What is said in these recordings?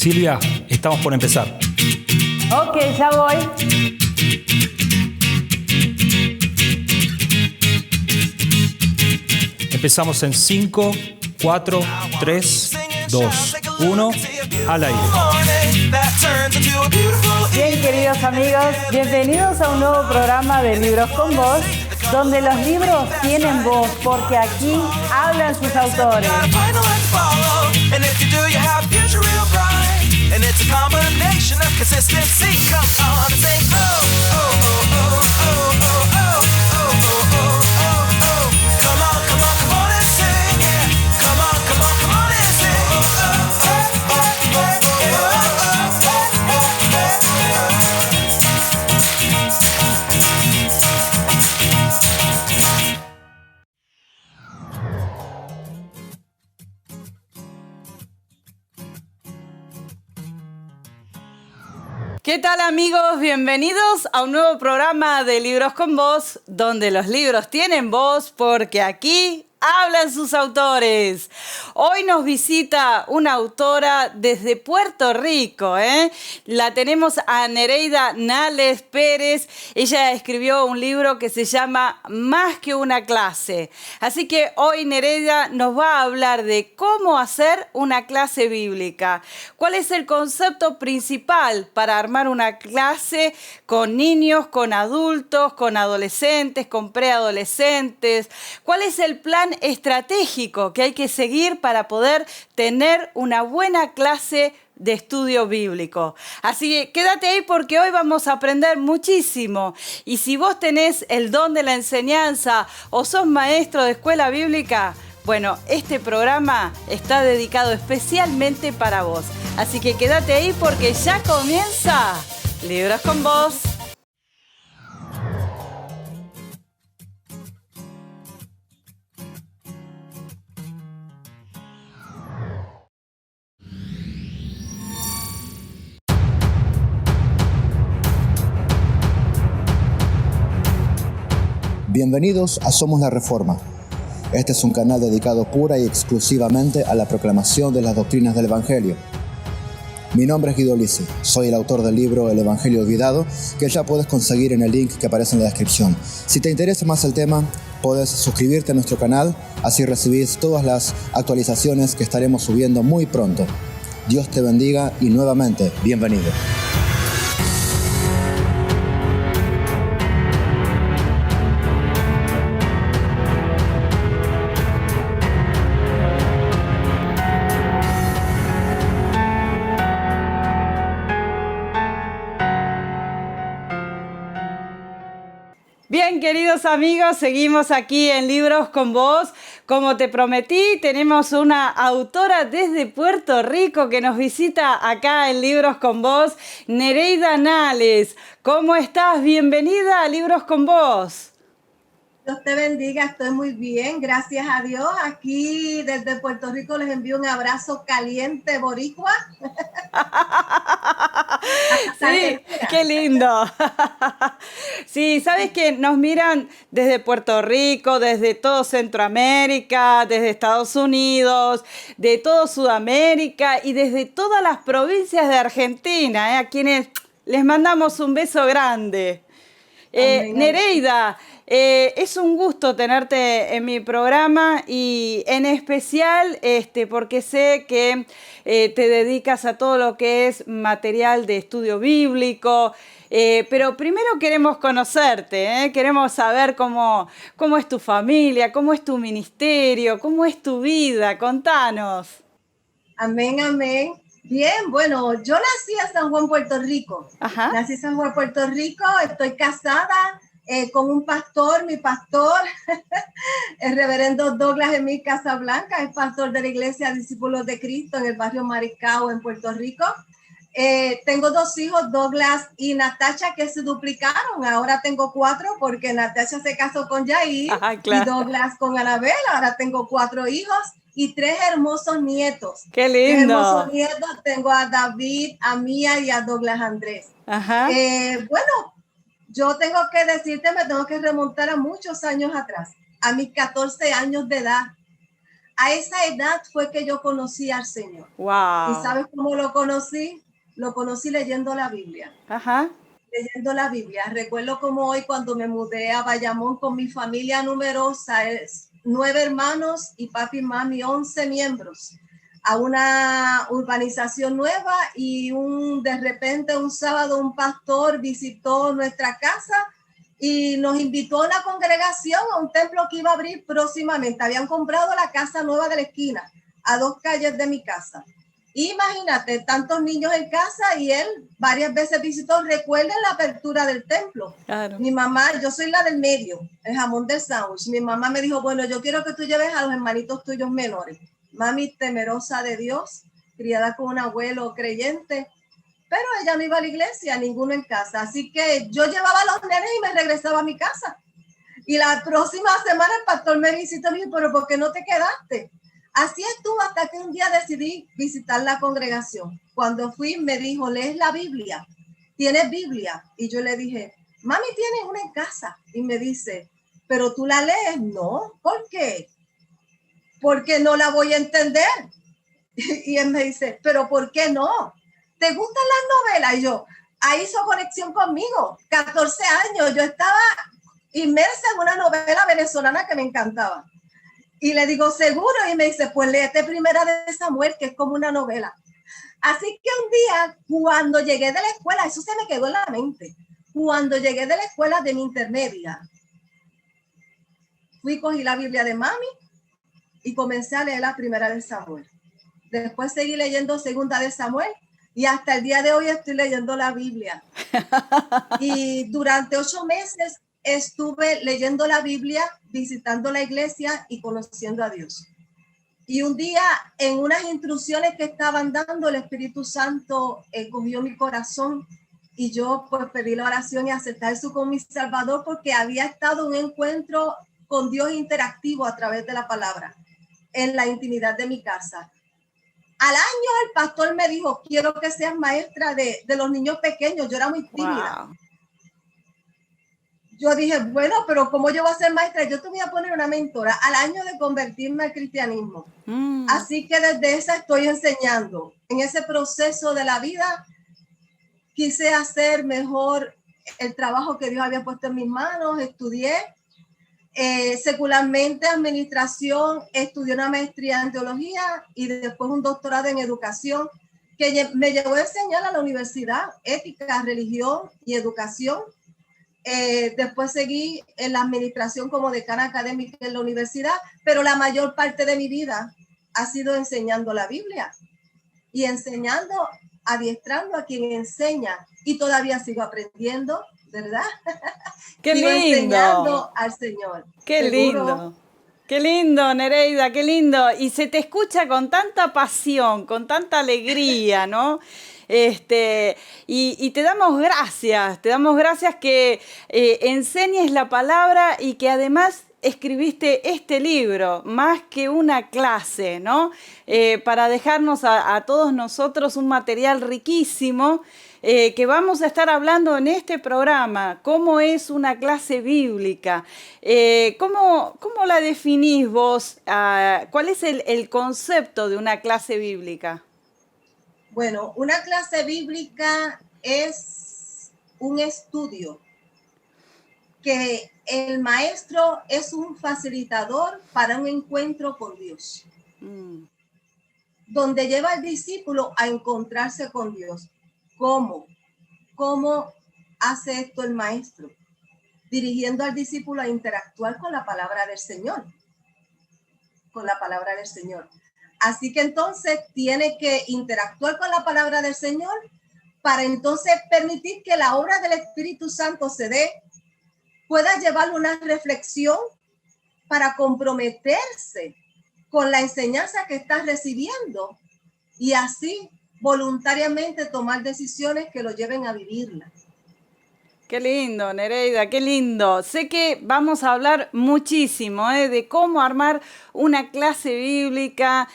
Silvia, estamos por empezar. Ok, ya voy. Empezamos en 5, 4, 3, 2, 1, al aire. Bien, queridos amigos, bienvenidos a un nuevo programa de Libros con Voz, donde los libros tienen voz, porque aquí hablan sus autores. ¿Qué tal, amigos? Bienvenidos a un nuevo programa de Libros con Voz, donde los libros tienen voz, porque aquí hablan sus autores. Hoy nos visita una autora desde Puerto Rico, La tenemos a Nereida Nales Pérez. Ella escribió un libro que se llama Más que una clase. Así que hoy Nereida nos va a hablar de cómo hacer una clase bíblica. ¿Cuál es el concepto principal para armar una clase con niños, con adultos, con adolescentes, con preadolescentes? ¿Cuál es el plan estratégico que hay que seguir para poder tener una buena clase de estudio bíblico? Así que quédate ahí porque hoy vamos a aprender muchísimo. Y si vos tenés el don de la enseñanza o sos maestro de escuela bíblica, bueno, este programa está dedicado especialmente para vos. Así que quédate ahí porque ya comienza Libros con Voz. Bienvenidos a Somos la Reforma. Este es un canal dedicado pura y exclusivamente a la proclamación de las doctrinas del Evangelio. Mi nombre es Guido Lisi, soy el autor del libro El Evangelio Olvidado, que ya puedes conseguir en el link que aparece en la descripción. Si te interesa más el tema, puedes suscribirte a nuestro canal, así recibís todas las actualizaciones que estaremos subiendo muy pronto. Dios te bendiga y nuevamente, bienvenido. Bien, queridos amigos, seguimos aquí en Libros con Voz. Como te prometí, tenemos una autora desde Puerto Rico que nos visita acá en Libros con Voz, Nereida Nales. ¿Cómo estás? Bienvenida a Libros con Voz. Dios te bendiga, estoy muy bien, gracias a Dios. Aquí desde Puerto Rico les envío un abrazo caliente boricua. Sí, qué lindo. Sí, sabes que nos miran desde Puerto Rico, desde todo Centroamérica, desde Estados Unidos, de todo Sudamérica y desde todas las provincias de Argentina, a quienes les mandamos un beso grande. Nereida, es un gusto tenerte en mi programa y en especial porque sé que te dedicas a todo lo que es material de estudio bíblico, pero primero queremos conocerte, queremos saber cómo es tu familia, cómo es tu ministerio, cómo es tu vida. Contanos. Amén, amén. Bien, bueno, yo nací en San Juan, Puerto Rico. Ajá. Nací en San Juan, Puerto Rico, estoy casada con un pastor, mi pastor, el reverendo Douglas Emil Casablanca, es pastor de la Iglesia Discípulos de Cristo en el barrio Maricao, en Puerto Rico. Tengo dos hijos, Douglas y Natasha, que se duplicaron. Ahora tengo 4 porque Natasha se casó con Jair. Ajá, claro. Y Douglas con Anabel. Ahora tengo 4 hijos y 3 hermosos nietos. ¡Qué lindo! 3 hermosos nietos. Tengo a David, a Mía y a Douglas Andrés. Ajá. Bueno, yo tengo que decirte, me tengo que remontar a muchos años atrás, a mis 14 años de edad. A esa edad fue que yo conocí al Señor. Wow. ¿Y sabes cómo lo conocí? Lo conocí leyendo la Biblia. Ajá. Leyendo la Biblia. Recuerdo como hoy cuando me mudé a Bayamón con mi familia numerosa, 9 hermanos y papi y mami, 11 miembros, a una urbanización nueva, y de repente un sábado un pastor visitó nuestra casa y nos invitó a una congregación, a un templo que iba a abrir próximamente. Habían comprado la casa nueva de la esquina, a 2 calles de mi casa. Imagínate, tantos niños en casa, y él varias veces visitó. Recuerden la apertura del templo. Claro. Mi mamá, yo soy la del medio, el jamón del sándwich. Mi mamá me dijo, bueno, yo quiero que tú lleves a los hermanitos tuyos menores. Mami, temerosa de Dios, criada con un abuelo creyente, pero ella no iba a la iglesia, ninguno en casa. Así que yo llevaba a los nenes y me regresaba a mi casa. Y la próxima semana el pastor me visitó y me dijo, pero ¿por qué no te quedaste? Así estuvo hasta que un día decidí visitar la congregación. Cuando fui, me dijo, ¿lees la Biblia? ¿Tienes Biblia? Y yo le dije, mami, ¿tienes una en casa? Y me dice, ¿pero tú la lees? No. ¿Por qué? Porque no la voy a entender. Y él me dice, ¿pero por qué no? ¿Te gustan las novelas? Y yo, ahí hizo conexión conmigo. 14 años, yo estaba inmersa en una novela venezolana que me encantaba. Y le digo, seguro, y me dice, pues léete Primera de Samuel, que es como una novela. Así que un día, cuando llegué de la escuela, eso se me quedó en la mente, cuando llegué de la escuela de mi intermedia, cogí la Biblia de mami y comencé a leer la Primera de Samuel. Después seguí leyendo Segunda de Samuel, y hasta el día de hoy estoy leyendo la Biblia. Y durante 8 meses estuve leyendo la Biblia, visitando la iglesia y conociendo a Dios. Y un día, en unas instrucciones que estaban dando, el Espíritu Santo cogió mi corazón, y yo pues pedí la oración y acepté a Jesús como mi Salvador, porque había estado en un encuentro con Dios interactivo a través de la palabra, en la intimidad de mi casa. Al año el pastor me dijo, quiero que seas maestra de los niños pequeños. Yo era muy tímida. Wow. Yo dije, bueno, pero ¿cómo yo voy a ser maestra? Yo te voy a poner una mentora. Al año de convertirme al cristianismo. Así que desde esa estoy enseñando. En ese proceso de la vida quise hacer mejor el trabajo que Dios había puesto en mis manos. Estudié secularmente administración, estudié una maestría en teología y después un doctorado en educación, que me llevó a enseñar a la universidad ética, religión y educación. Después seguí en la administración como decana académica en la universidad, pero la mayor parte de mi vida ha sido enseñando la Biblia y enseñando, adiestrando a quien enseña, y todavía sigo aprendiendo, ¿verdad? ¡Qué sigo lindo! Enseñando al Señor. ¡Qué lindo! Qué lindo, Nereida, qué lindo. Y se te escucha con tanta pasión, con tanta alegría, ¿no? Y te damos gracias que enseñes la palabra y que además escribiste este libro, más que una clase, ¿no? Para dejarnos a todos nosotros un material riquísimo que vamos a estar hablando en este programa. ¿Cómo es una clase bíblica? ¿Cómo la definís vos? ¿Cuál es el concepto de una clase bíblica? Bueno, una clase bíblica es un estudio que el maestro es un facilitador para un encuentro con Dios, donde lleva al discípulo a encontrarse con Dios. ¿Cómo? ¿Cómo hace esto el maestro? Dirigiendo al discípulo a interactuar con la palabra del Señor. Con la palabra del Señor. Así que entonces tiene que interactuar con la palabra del Señor para entonces permitir que la obra del Espíritu Santo se dé, pueda llevar una reflexión para comprometerse con la enseñanza que está recibiendo y así voluntariamente tomar decisiones que lo lleven a vivirla. Qué lindo, Nereida, qué lindo. Sé que vamos a hablar muchísimo de cómo armar una clase bíblica.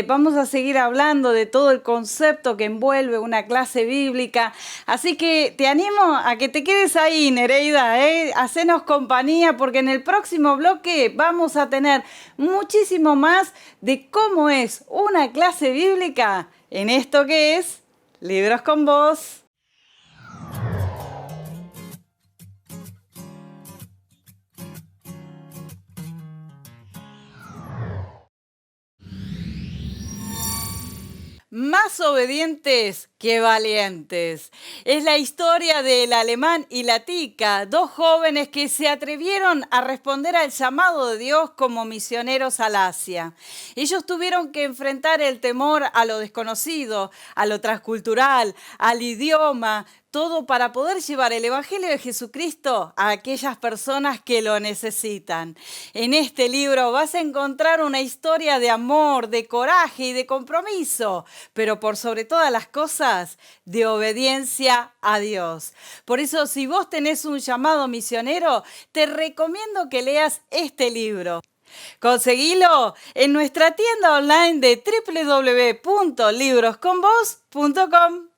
Vamos a seguir hablando de todo el concepto que envuelve una clase bíblica. Así que te animo a que te quedes ahí, Nereida. Hacenos compañía porque en el próximo bloque vamos a tener muchísimo más de cómo es una clase bíblica en esto que es Libros con Vos. Más obedientes que valientes. Es la historia del alemán y la tica, dos jóvenes que se atrevieron a responder al llamado de Dios como misioneros al Asia. Ellos tuvieron que enfrentar el temor a lo desconocido, a lo transcultural, al idioma, todo para poder llevar el Evangelio de Jesucristo a aquellas personas que lo necesitan. En este libro vas a encontrar una historia de amor, de coraje y de compromiso, pero por sobre todas las cosas, de obediencia a Dios. Por eso, si vos tenés un llamado misionero, te recomiendo que leas este libro. Conseguilo en nuestra tienda online de www.librosconvos.com.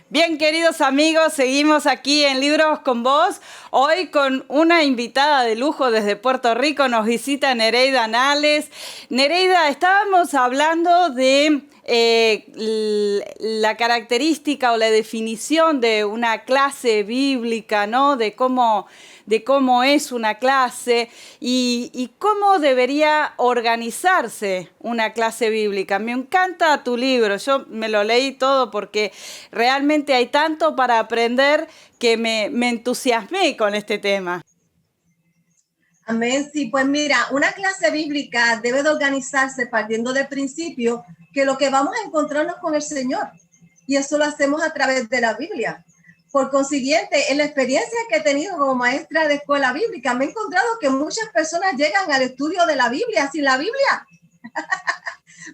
Bien, queridos amigos, seguimos aquí en Libros con Vos. Hoy con una invitada de lujo desde Puerto Rico, nos visita Nereida Nales. Nereida, estábamos hablando de la característica o la definición de una clase bíblica, ¿no? De cómo es una clase y cómo debería organizarse una clase bíblica. Me encanta tu libro, yo me lo leí todo porque realmente hay tanto para aprender que me entusiasmé con este tema. Amén, sí, pues mira, una clase bíblica debe de organizarse partiendo del principio que lo que vamos a encontrarnos con el Señor, y eso lo hacemos a través de la Biblia. Por consiguiente, en la experiencia que he tenido como maestra de escuela bíblica, me he encontrado que muchas personas llegan al estudio de la Biblia sin la Biblia.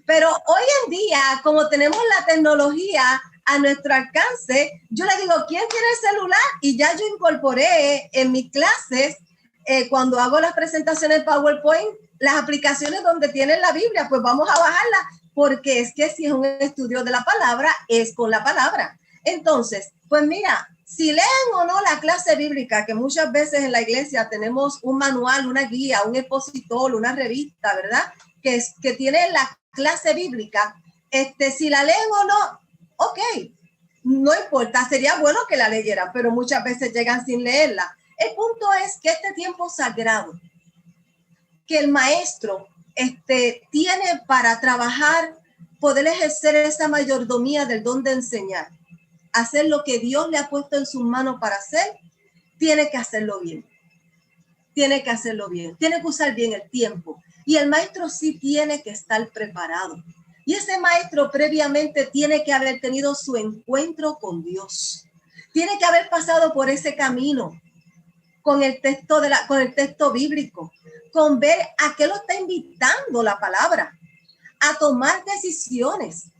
Pero hoy en día, como tenemos la tecnología a nuestro alcance, yo le digo, ¿quién tiene el celular? Y ya yo incorporé en mis clases, cuando hago las presentaciones PowerPoint, las aplicaciones donde tienen la Biblia, pues vamos a bajarla, porque es que si es un estudio de la palabra, es con la palabra. Entonces, pues mira, si leen o no la clase bíblica, que muchas veces en la iglesia tenemos un manual, una guía, un expositor, una revista, ¿verdad? Que tiene la clase bíblica, si la leen o no, ok, no importa, sería bueno que la leyeran, pero muchas veces llegan sin leerla. El punto es que este tiempo sagrado que el maestro tiene para trabajar, poder ejercer esa mayordomía del don de enseñar, hacer lo que Dios le ha puesto en sus manos para hacer, tiene que hacerlo bien. Tiene que hacerlo bien, tiene que usar bien el tiempo. Y el maestro sí tiene que estar preparado. Y ese maestro previamente tiene que haber tenido su encuentro con Dios. Tiene que haber pasado por ese camino con el texto bíblico, con ver a qué lo está invitando la palabra, a tomar decisiones,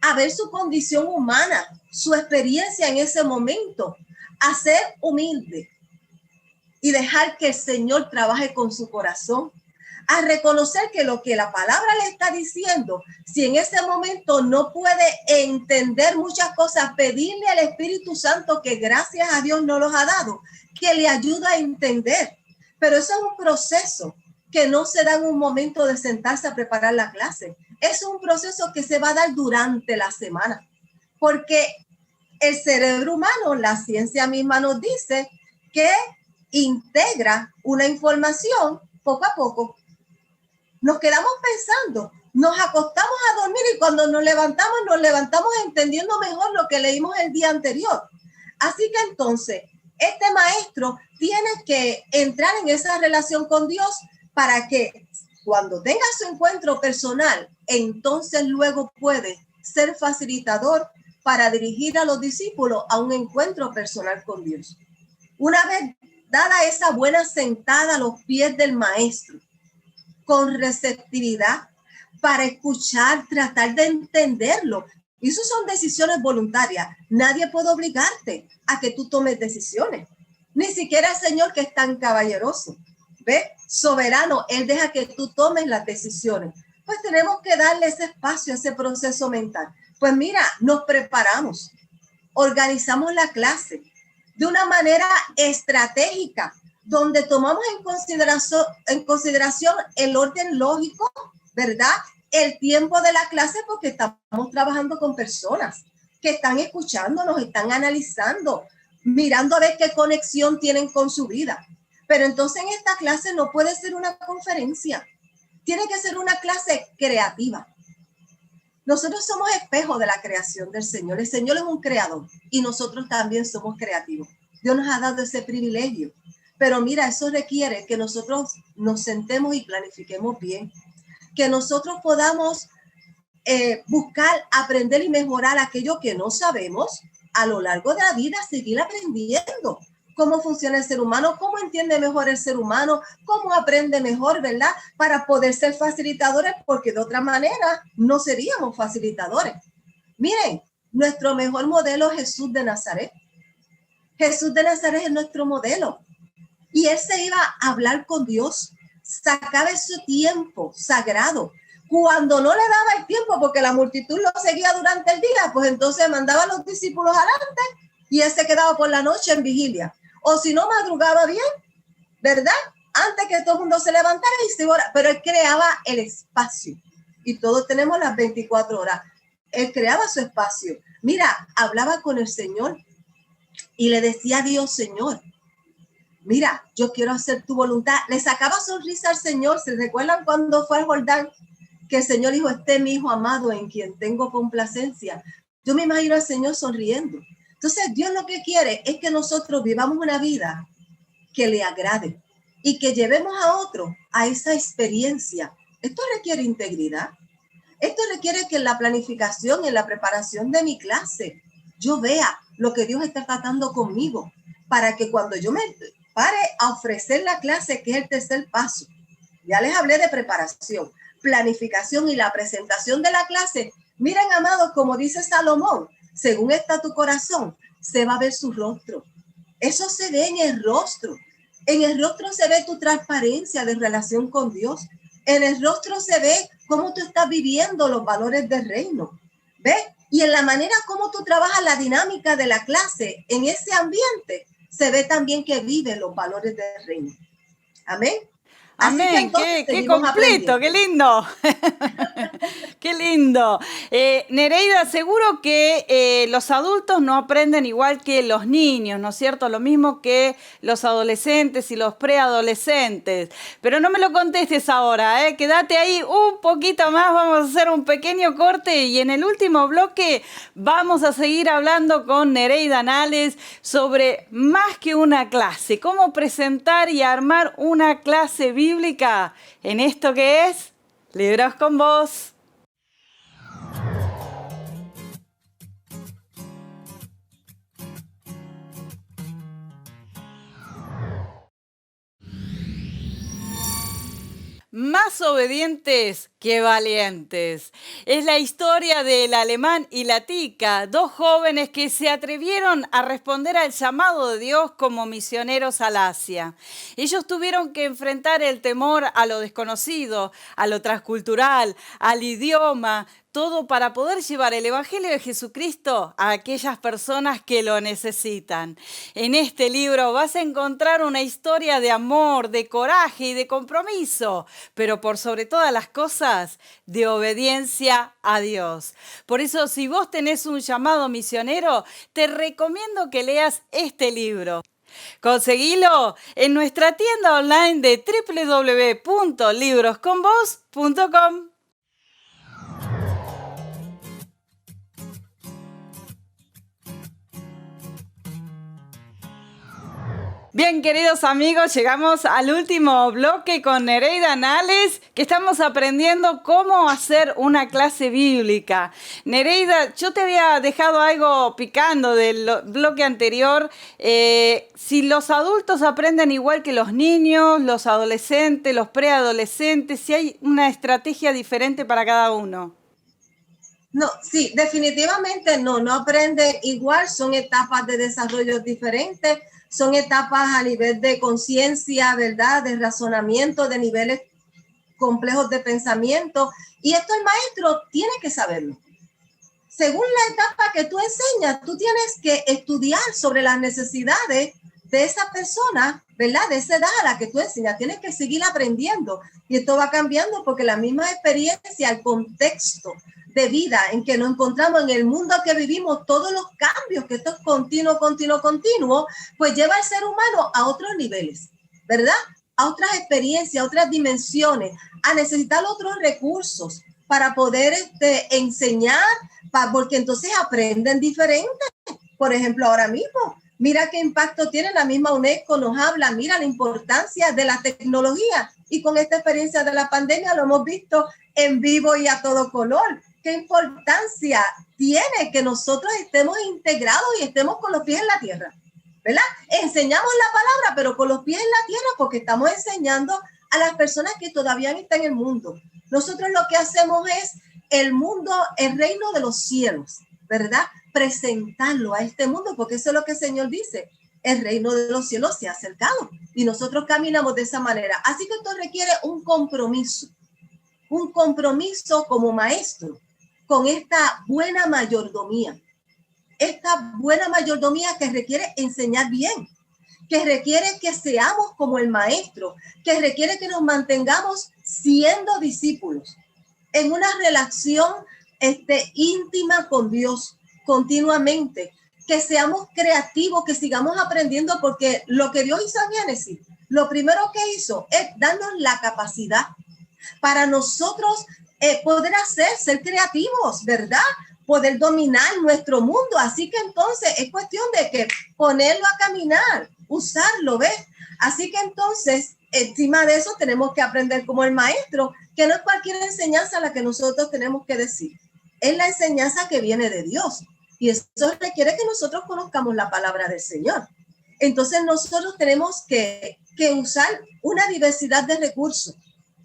a ver su condición humana, su experiencia en ese momento, a ser humilde y dejar que el Señor trabaje con su corazón, a reconocer que lo que la palabra le está diciendo, si en ese momento no puede entender muchas cosas, pedirle al Espíritu Santo, que gracias a Dios no los ha dado, que le ayuda a entender. Pero eso es un proceso que no se da en un momento de sentarse a preparar la clase. Es un proceso que se va a dar durante la semana, porque el cerebro humano, la ciencia misma nos dice que integra una información poco a poco. Nos quedamos pensando, nos acostamos a dormir y cuando nos levantamos entendiendo mejor lo que leímos el día anterior. Así que entonces, este maestro tiene que entrar en esa relación con Dios para que cuando tenga su encuentro personal, entonces luego puede ser facilitador para dirigir a los discípulos a un encuentro personal con Dios. Una vez dada esa buena sentada a los pies del maestro, con receptividad, para escuchar, tratar de entenderlo. Y eso son decisiones voluntarias. Nadie puede obligarte a que tú tomes decisiones. Ni siquiera el Señor, que es tan caballeroso, ¿ves? Soberano, Él deja que tú tomes las decisiones. Pues tenemos que darle ese espacio, ese proceso mental. Pues mira, nos preparamos. organizamos la clase de una manera estratégica, donde tomamos en consideración el orden lógico, ¿verdad? El tiempo de la clase, porque estamos trabajando con personas que están escuchando, nos están analizando, mirando a ver qué conexión tienen con su vida. Pero entonces en esta clase no puede ser una conferencia, tiene que ser una clase creativa. Nosotros somos espejos de la creación del Señor. El Señor es un creador y nosotros también somos creativos. Dios nos ha dado ese privilegio. Pero mira, eso requiere que nosotros nos sentemos y planifiquemos bien. Que nosotros podamos buscar, aprender y mejorar aquello que no sabemos a lo largo de la vida, seguir aprendiendo. Cómo funciona el ser humano, cómo entiende mejor el ser humano, cómo aprende mejor, ¿verdad? Para poder ser facilitadores, porque de otra manera no seríamos facilitadores. Miren, nuestro mejor modelo es Jesús de Nazaret. Jesús de Nazaret es nuestro modelo. Y él se iba a hablar con Dios, sacaba ese tiempo sagrado. Cuando no le daba el tiempo, porque la multitud lo seguía durante el día, pues entonces mandaba a los discípulos adelante y él se quedaba por la noche en vigilia. O si no, madrugaba bien, ¿verdad? Antes que todo el mundo se levantara y se ora. Pero él creaba el espacio. Y todos tenemos las 24 horas. Él creaba su espacio. Mira, hablaba con el Señor y le decía a Dios, Señor, mira, yo quiero hacer tu voluntad. Le sacaba sonrisa al Señor. ¿Se recuerdan cuando fue al Jordán? Que el Señor dijo, este es mi hijo amado en quien tengo complacencia. Yo me imagino al Señor sonriendo. Entonces, Dios lo que quiere es que nosotros vivamos una vida que le agrade y que llevemos a otro a esa experiencia. Esto requiere integridad. Esto requiere que en la planificación, en la preparación de mi clase, yo vea lo que Dios está tratando conmigo para que cuando yo me pare a ofrecer la clase, que es el tercer paso, ya les hablé de preparación, planificación y la presentación de la clase. Miren, amados, como dice Salomón, según está tu corazón, se va a ver su rostro. Eso se ve en el rostro. En el rostro se ve tu transparencia de relación con Dios. En el rostro se ve cómo tú estás viviendo los valores del reino. ¿Ves? Y en la manera como tú trabajas la dinámica de la clase, en ese ambiente, se ve también que vive los valores del reino. Amén. Amén, qué completo, qué lindo. Qué lindo. Nereida, seguro que los adultos no aprenden igual que los niños, ¿no es cierto? Lo mismo que los adolescentes y los preadolescentes. Pero no me lo contestes ahora, ¿eh? Quédate ahí un poquito más, vamos a hacer un pequeño corte y en el último bloque vamos a seguir hablando con Nereida Nales sobre más que una clase, cómo presentar y armar una clase bíblica en esto que es Libros con Vos. Más obedientes que valientes. Es la historia del alemán y la tica, dos jóvenes que se atrevieron a responder al llamado de Dios como misioneros al Asia. Ellos tuvieron que enfrentar el temor a lo desconocido, a lo transcultural, al idioma, todo para poder llevar el Evangelio de Jesucristo a aquellas personas que lo necesitan. En este libro vas a encontrar una historia de amor, de coraje y de compromiso, pero por sobre todas las cosas, de obediencia a Dios. Por eso, si vos tenés un llamado misionero, te recomiendo que leas este libro. Conseguilo en nuestra tienda online de www.librosconvos.com. Bien, queridos amigos, llegamos al último bloque con Nereida Nales, que estamos aprendiendo cómo hacer una clase bíblica. Nereida, yo te había dejado algo picando del bloque anterior. Si los adultos aprenden igual que los niños, los adolescentes, los preadolescentes, si hay una estrategia diferente para cada uno. No, sí, definitivamente no aprenden igual, son etapas de desarrollo diferentes. Son etapas a nivel de conciencia, ¿verdad? De razonamiento, de niveles complejos de pensamiento. Y esto el maestro tiene que saberlo. según la etapa que tú enseñas, tú tienes que estudiar sobre las necesidades de esa persona, ¿verdad? De esa edad a la que tú enseñas. Tienes que seguir aprendiendo y esto va cambiando porque la misma experiencia, el contexto de vida en que nos encontramos en el mundo que vivimos, todos los cambios, que esto es continuo, pues lleva al ser humano a otros niveles, ¿verdad? A otras experiencias, a otras dimensiones, a necesitar otros recursos para poder enseñar, porque entonces aprenden diferente. Por ejemplo, ahora mismo, mira qué impacto tiene la misma UNESCO, nos habla, mira la importancia de la tecnología y con esta experiencia de la pandemia lo hemos visto en vivo y a todo color. ¿Qué importancia tiene que nosotros estemos integrados y estemos con los pies en la tierra? ¿Verdad? Enseñamos la palabra, pero con los pies en la tierra porque estamos enseñando a las personas que todavía no están en el mundo. Nosotros lo que hacemos es el mundo, el reino de los cielos, ¿verdad? Presentarlo a este mundo, porque eso es lo que el Señor dice. El reino de los cielos se ha acercado y nosotros caminamos de esa manera. Así que esto requiere un compromiso como maestro con esta buena mayordomía. Esta buena mayordomía que requiere enseñar bien, que requiere que seamos como el maestro, que requiere que nos mantengamos siendo discípulos en una relación íntima con Dios continuamente, que seamos creativos, que sigamos aprendiendo, porque lo que Dios hizo en Génesis, lo primero que hizo es darnos la capacidad para nosotros poder ser creativos, ¿verdad? Poder dominar nuestro mundo. Así que entonces es cuestión de que ponerlo a caminar, usarlo, ¿ves? Así que entonces, encima de eso tenemos que aprender como el maestro, que no es cualquier enseñanza la que nosotros tenemos que decir. Es la enseñanza que viene de Dios. Y eso requiere que nosotros conozcamos la palabra del Señor. Entonces nosotros tenemos que usar una diversidad de recursos.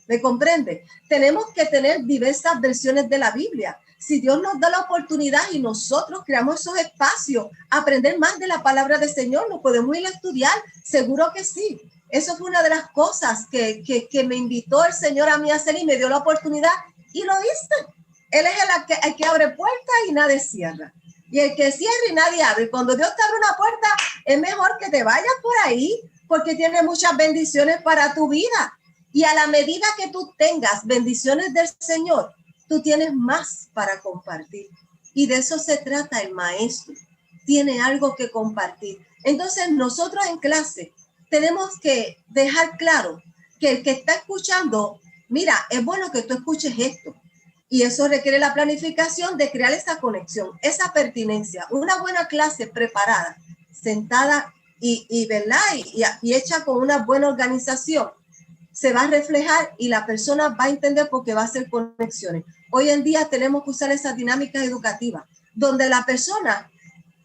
¿Me comprende? Tenemos que tener diversas versiones de la Biblia. Si Dios nos da la oportunidad y nosotros creamos esos espacios, aprender más de la palabra del Señor, ¿nos podemos ir a estudiar? Seguro que sí. Eso fue una de las cosas que me invitó el Señor a mí a hacer y me dio la oportunidad y lo hice. Él es el que abre puertas y nadie cierra. Y el que cierra y nadie abre. Cuando Dios te abre una puerta, es mejor que te vayas por ahí porque tiene muchas bendiciones para tu vida. Y a la medida que tú tengas bendiciones del Señor, tú tienes más para compartir. Y de eso se trata el maestro. Tiene algo que compartir. Entonces nosotros en clase tenemos que dejar claro que el que está escuchando, mira, es bueno que tú escuches esto. Y eso requiere la planificación de crear esa conexión, esa pertinencia. Una buena clase preparada, sentada y ¿verdad? Y hecha con una buena organización, se va a reflejar y la persona va a entender porque va a hacer conexiones. Hoy en día tenemos que usar esas dinámicas educativas donde la persona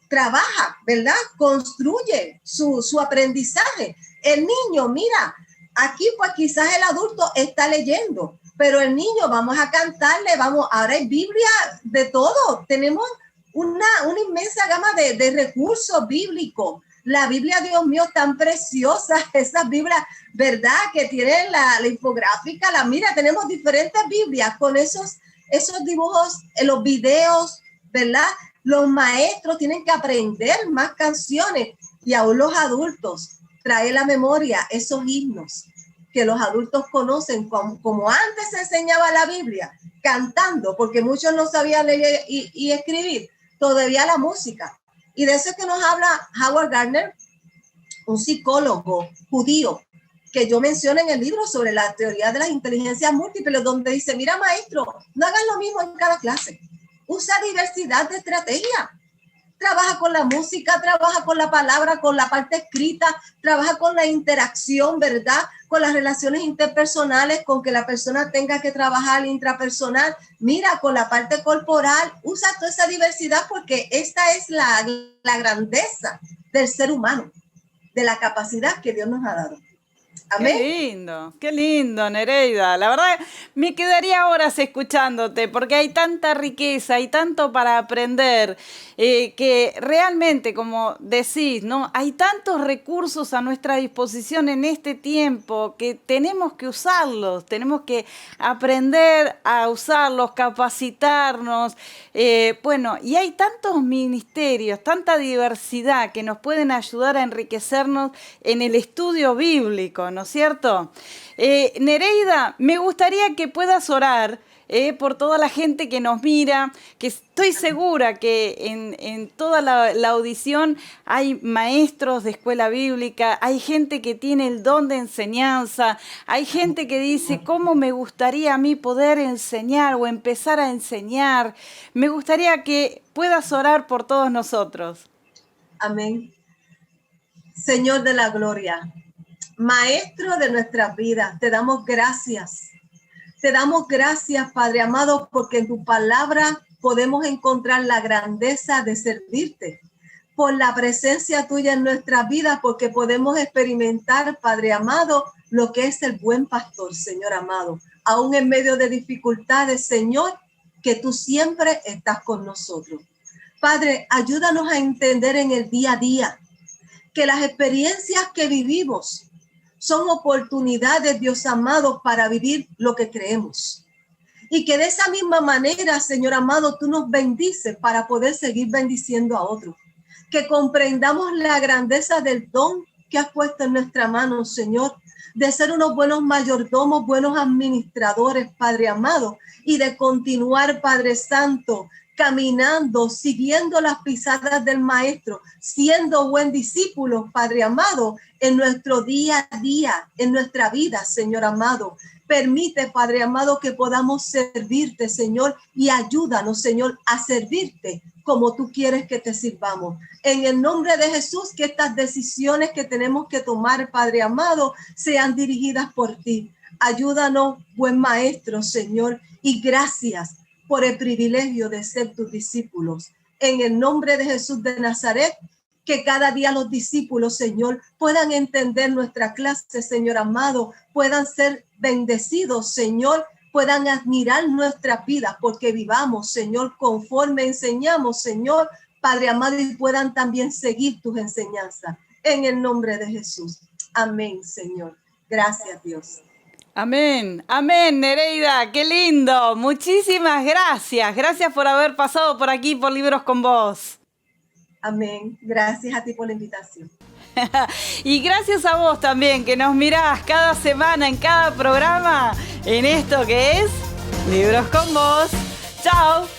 trabaja, ¿verdad? Construye su aprendizaje. El niño, mira, aquí pues quizás el adulto está leyendo, pero el niño vamos a cantarle, ahora hay Biblia de todo. Tenemos una inmensa gama de recursos bíblicos. La Biblia, Dios mío, tan preciosa, esa Biblia, ¿verdad? Que tiene la infográfica, mira, tenemos diferentes Biblias con esos dibujos, los videos, ¿verdad? Los maestros tienen que aprender más canciones y aún los adultos trae la memoria esos himnos que los adultos conocen, como antes se enseñaba la Biblia, cantando, porque muchos no sabían leer y escribir, todavía la música. Y de eso es que nos habla Howard Gardner, un psicólogo judío, que yo menciono en el libro sobre la teoría de las inteligencias múltiples, donde dice, mira maestro, no hagas lo mismo en cada clase, usa diversidad de estrategias. Trabaja con la música, trabaja con la palabra, con la parte escrita, trabaja con la interacción, ¿verdad? Con las relaciones interpersonales, con que la persona tenga que trabajar intrapersonal. Mira, con la parte corporal, usa toda esa diversidad porque esta es la grandeza del ser humano, de la capacidad que Dios nos ha dado. Amén. Qué lindo, Nereida. La verdad, me quedaría horas escuchándote porque hay tanta riqueza, hay tanto para aprender, que realmente, como decís, ¿no? Hay tantos recursos a nuestra disposición en este tiempo que tenemos que usarlos, tenemos que aprender a usarlos, capacitarnos. Bueno, y hay tantos ministerios, tanta diversidad que nos pueden ayudar a enriquecernos en el estudio bíblico, ¿no es cierto? Nereida, me gustaría que puedas orar por toda la gente que nos mira, que estoy segura que en toda la audición hay maestros de escuela bíblica, hay gente que tiene el don de enseñanza, hay gente que dice, ¿cómo me gustaría a mí poder enseñar o empezar a enseñar? Me gustaría que puedas orar por todos nosotros. Amén. Señor de la gloria, Maestro de nuestras vidas, te damos gracias. Te damos gracias, Padre amado, porque en tu palabra podemos encontrar la grandeza de servirte. Por la presencia tuya en nuestras vidas, porque podemos experimentar, Padre amado, lo que es el buen pastor, Señor amado. Aún en medio de dificultades, Señor, que tú siempre estás con nosotros. Padre, ayúdanos a entender en el día a día que las experiencias que vivimos son oportunidades, Dios amado, para vivir lo que creemos. Y que de esa misma manera, Señor amado, tú nos bendices para poder seguir bendiciendo a otros. Que comprendamos la grandeza del don que has puesto en nuestra mano, Señor, de ser unos buenos mayordomos, buenos administradores, Padre amado, y de continuar, Padre Santo, caminando, siguiendo las pisadas del Maestro, siendo buen discípulo, Padre amado, en nuestro día a día, en nuestra vida, Señor amado. Permite, Padre amado, que podamos servirte, Señor, y ayúdanos, Señor, a servirte como tú quieres que te sirvamos. En el nombre de Jesús, que estas decisiones que tenemos que tomar, Padre amado, sean dirigidas por ti. Ayúdanos, buen Maestro, Señor, y gracias por el privilegio de ser tus discípulos. En el nombre de Jesús de Nazaret, que cada día los discípulos, Señor, puedan entender nuestra clase, Señor amado, puedan ser bendecidos, Señor, puedan admirar nuestras vidas, porque vivamos, Señor, conforme enseñamos, Señor, Padre amado, y puedan también seguir tus enseñanzas. En el nombre de Jesús. Amén, Señor. Gracias, Dios. Amén, amén, Nereida, qué lindo. Muchísimas gracias. Gracias por haber pasado por aquí por Libros con Vos. Amén. Gracias a ti por la invitación. Y gracias a vos también, que nos mirás cada semana en cada programa en esto que es Libros con Vos. Chao.